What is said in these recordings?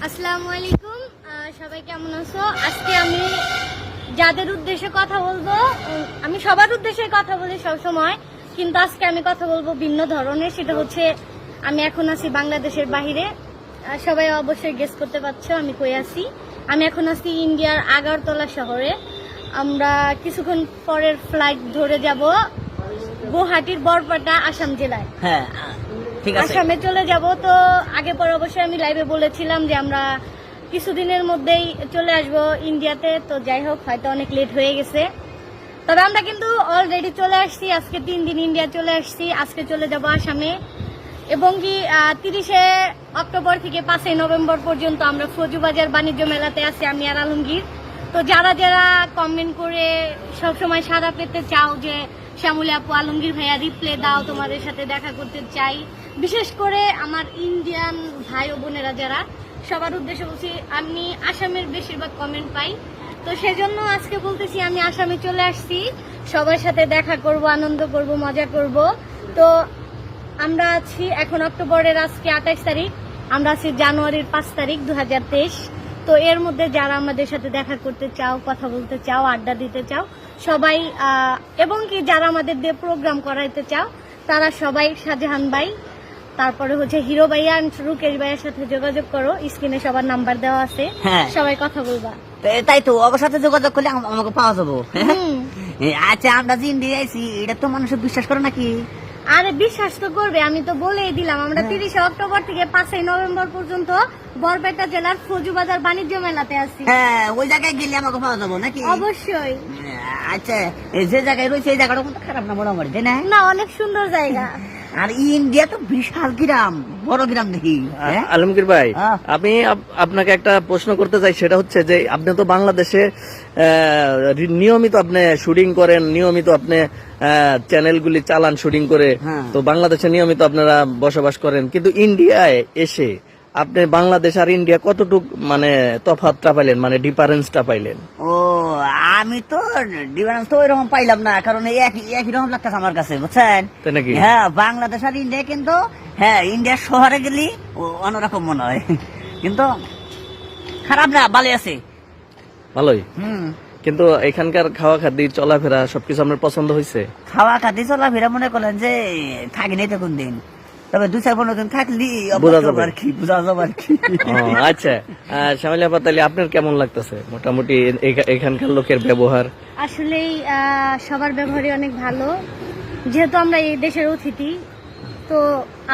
আসসালামু আলাইকুম, সবাই কেমন আছো? আজকে আমি যাদের উদ্দেশ্যে কথা বলবো, আমি সবার উদ্দেশ্যে কথা বলি সব সময়, কিন্তু আজকে আমি কথা বলবো ভিন্ন ধরনের। সেটা হচ্ছে আমি এখন আছি বাংলাদেশের বাহিরে। সবাই অবশ্যই গেস করতে পারছো আমি কই আছি। আমি এখন আছি ইন্ডিয়ার আগরতলা শহরে। আমরা কিছুক্ষণ পরের ফ্লাইট ধরে যাব গুয়াহাটির বরপেটা, আসাম জেলায়। হ্যাঁ, ঠিক আছে। আসামে চলে যাব। তো আগে পর অবশ্যই আমি লাইভে বলেছিলাম যে আমরা কিছুদিনের মধ্যেই চলে আসব ইন্ডিয়াতে। তো যাই হোক, হয়তো অনেক লেট হয়ে গেছে, তবে আমরা কিন্তু অলরেডি চলে আসছি। আজকে 3 দিন ইন্ডিয়া চলে আসছি। আজকে চলে যাব আসামে, এবং কি 30শে অক্টোবর থেকে 5ই নভেম্বর পর্যন্ত আমরা ফৌজুবাজার বাণিজ্য মেলাতে আছি, আমি আর আলমগীর। তো যারা যারা কমেন্ট করে সবসময় সাড়া পেতে চাও যে শ্যামলী আপু, আলমগীর ভাইয়া রিপ্লে দাও, তোমাদের সাথে দেখা করতে চাই, বিশেষ করে আমার ইন্ডিয়ান ভাই ও বোনেরা যারা, সবার উদ্দেশ্যে বলছি আমি আসামের বেশিরভাগ কমেন্ট পাই। তো সেজন্য আজকে বলতেছি আমি আসামে চলে আসছি, সবার সাথে দেখা করব, আনন্দ করব, মজা করব। তো আমরা আছি এখন অক্টোবরের আজকে 28 তারিখ, আমরা আছি জানুয়ারির 5 তারিখ 2023। তো এর মধ্যে যারা আমাদের সাথে দেখা করতে চাও, কথা বলতে চাও, আড্ডা দিতে চাও, সবাই, এবং কি যারা আমাদের দিয়ে প্রোগ্রাম করাইতে চাও, তারা সবাই শাহজাহান ভাই, তারপরে হচ্ছে হিরো ভাইয়া, রুকেশ ভাইয়ের সাথে যোগাযোগ করো। স্ক্রিনে সবার নাম্বার দেওয়া আছে, হ্যাঁ। সবাই কথা বলবা। তাই তো, ওর সাথে যোগাযোগ করলে আমাকে পাওয়া যাবো। হুম। আচ্ছা, আমরা যে ইন্ডিয়া আইছি, এটা তো মানুষ বিশ্বাস করে নাকি? আরে বিশ্বাস তো করবে, আমি তো বলেই দিলাম আমরা 30শে অক্টোবর থেকে 5ই নভেম্বর পর্যন্ত বরপেটা জেলার ফৌজুবাজার বাণিজ্য মেলাতে আছি। হ্যাঁ, ওই জায়গায় গেলে আমাকে পাওয়া যাবো নাকি? অবশ্যই। আচ্ছা, যে জায়গায় রয়েছে এই জায়গাটা কিন্তু খারাপ না, মোটামুটি, তাই না? না, অনেক সুন্দর জায়গা। আর ইন্ডিয়া তো বিশাল গ্রাম, বড় গ্রাম দেখি। আলমগীর ভাই, হ্যাঁ। আমি আপনাকে একটা প্রশ্ন করতে চাই। সেটা হচ্ছে যে আপনি তো বাংলাদেশে নিয়মিত আপনি শুটিং করেন, নিয়মিত আপনি চ্যানেলগুলি চালান শুটিং করে। হ্যাঁ। তো বাংলাদেশে নিয়মিত আপনারা বসবাস করেন, কিন্তু ইন্ডিয়ায় এসে আপনি বাংলাদেশ আর ইন্ডিয়া কতটুক মানে তফাৎটা পাইলেন, মানে ডিফারেন্সটা পাইলেন? ও, আমি তো ডিফারেন্স তো ওইরকম পাইলাম না, কারণ একই রকম লাগতেছে আমার কাছে, বুঝছেন? তাই নাকি? হ্যাঁ, বাংলাদেশ আর ইন্ডিয়া কিন্তু, হ্যাঁ, ইন্ডিয়ার শহরে গেলি অন্যরকম মনে হয়, কিন্তু খারাপ না, ভালো আছে। ভালোই। হুম, কিন্তু এখানকার খাওয়া খাদ্য, চলাফেরা সবকিছু আপনার পছন্দ হয়েছে? খাওয়া খাদ্য চলাফেরা মনে করলেন যে থাকিনি তো কোন দিন, তবে 2-4-15 দিন থাকলি বোঝা যাবে আর কি, বোঝা যাবে আর কি। ও, আচ্ছা। শ্যামলী আপা, তাহলে আপনার কেমন লাগতেছে মোটামুটি এখানকার লোকের ব্যবহার? আসলেই সবার ব্যবহারই অনেক ভালো। যেহেতু আমরা এই দেশের অতিথি, তো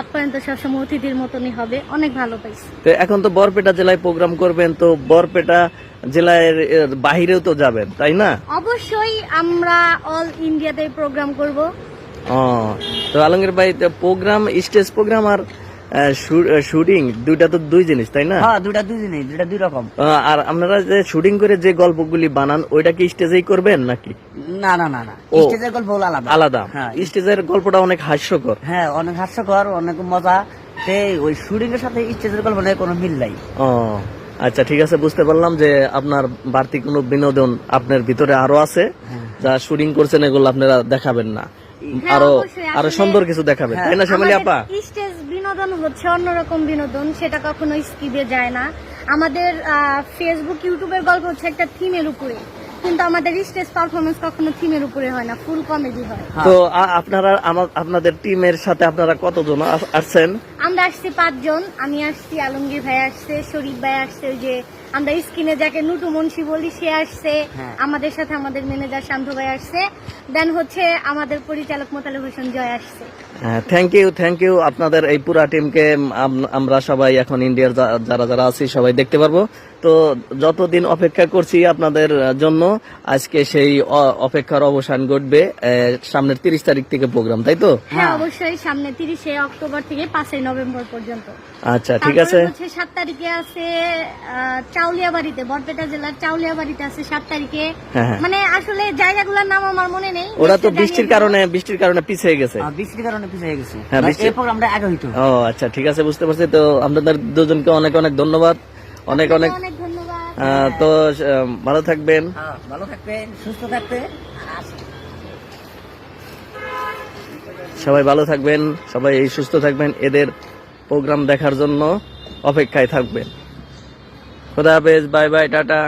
আপ্যায়ন তো সবসময় অতিথির মতনই হবে। অনেক ভালো পাইছি। তো এখন তো বরপেটা জেলায় প্রোগ্রাম করবেন, তো বরপেটা জেলার বাহিরেও তো যাবেন, তাই না? অবশ্যই আমরা অল ইন্ডিয়াতে প্রোগ্রাম করব। ও, তো আলমগীর ভাই, প্রোগ্রাম, স্টেজ প্রোগ্রাম আর শুটিং দুইটা তো দুই জিনিস, তাই না? হ্যাঁ, দুই জিনিস, দুই রকম। আর আপনারা যে শুটিং করে যে গল্পগুলি বানান, ওইটা কি স্টেজেই করবেন নাকি? না না না না, ও, স্টেজের গল্প হলো আলাদা। আলাদা। হ্যাঁ, স্টেজের গল্পটা অনেক হাস্যকর। হ্যাঁ, অনেক হাস্যকর, অনেক মজা। ওই শুটিং এর সাথে স্টেজের গল্প নেই, কোনো মিল নাই। ও, আচ্ছা, ঠিক আছে, বুঝতে পারলাম যে আপনার বাড়তি কোনো বিনোদন আপনার ভিতরে আরো আছে, যা শুটিং করছেন এগুলো আপনারা দেখাবেন না, হ্যাঁ, আরো অবশ্যই। আরো আসলে সুন্দর কিছু দেখাবেন, তাই না শ্যামলী আপা? আমাদের স্টেজ বিনোদন হচ্ছে অন্যরকম বিনোদন, সেটা কখনো স্কিপে যায় না। আমাদের ফেসবুক, ইউটিউবের গল্প হচ্ছে একটা থিমের উপরে, কিন্তু আমাদের স্টেজ পারফরমেন্স কখনো থিমের উপরে হয় না, ফুল কমেডি হয়। তো আপনারা আপনাদের টিমের সাথে আপনারা কতজন আসছেন? আমরা আসছি 5 জন। আমি আসছি, আলমগীর ভাই আসছে, শরীফ ভাই আসছে, ওই যে আমরা স্ক্রিনে যাকে নুটু মুন্সি বলি সে আসছে, হ্যাঁ। আমাদের সাথে আমাদের ম্যানেজার শান্ত ভাই আসছে, দেন হচ্ছে আমাদের পরিচালক মোতালেব হোসেন জয় আসছে। থ্যাংক ইউ আপনাদের এই পুরা টিমকে। আমরা সবাই এখন ইন্ডিয়ার যারা যারা আছি সবাই দেখতে পারবো। তো যতদিন অপেক্ষা করছি আপনাদের জন্য, আজকে সেই অপেক্ষার অবসান ঘটবে। সামনের 30 তারিখ থেকে প্রোগ্রাম, তাই তো? হ্যাঁ, অবশ্যই। সামনে 30শে অক্টোবর থেকে 5ই নভেম্বর পর্যন্ত। আচ্ছা, ঠিক আছে। তারপরে হচ্ছে 7 তারিখে আছে চাউলিয়াবাড়িতে, বরপেটা জেলার চাউলিয়াবাড়িতে আছে 7 তারিখে। হ্যাঁ, হ্যাঁ। মানে আসলে জায়গাগুলোর নাম আমার মনে নেই। ওরা তো বৃষ্টির কারণে পিছিয়ে গেছে। বৃষ্টির কারণে পিছিয়ে গেছে। হ্যাঁ, বৃষ্টি- এই প্রোগ্রামটা আগে হইতো। ও, আচ্ছা, ঠিক আছে, বুঝতে পারছি। তো আপনাদের দুজনকে অনেক অনেক ধন্যবাদ, অনেক অনেক। অনেক ধন্যবাদ। তো ভালো থাকবেন। হ্যাঁ, ভালো থাকবেন, সুস্থ থাকবেন। সবাই ভালো থাকবেন, সবাই সুস্থ থাকবেন, এদের প্রোগ্রাম দেখার জন্য অপেক্ষায় থাকবেন। খোদা হাফেজ, বাই বাই, টাটা।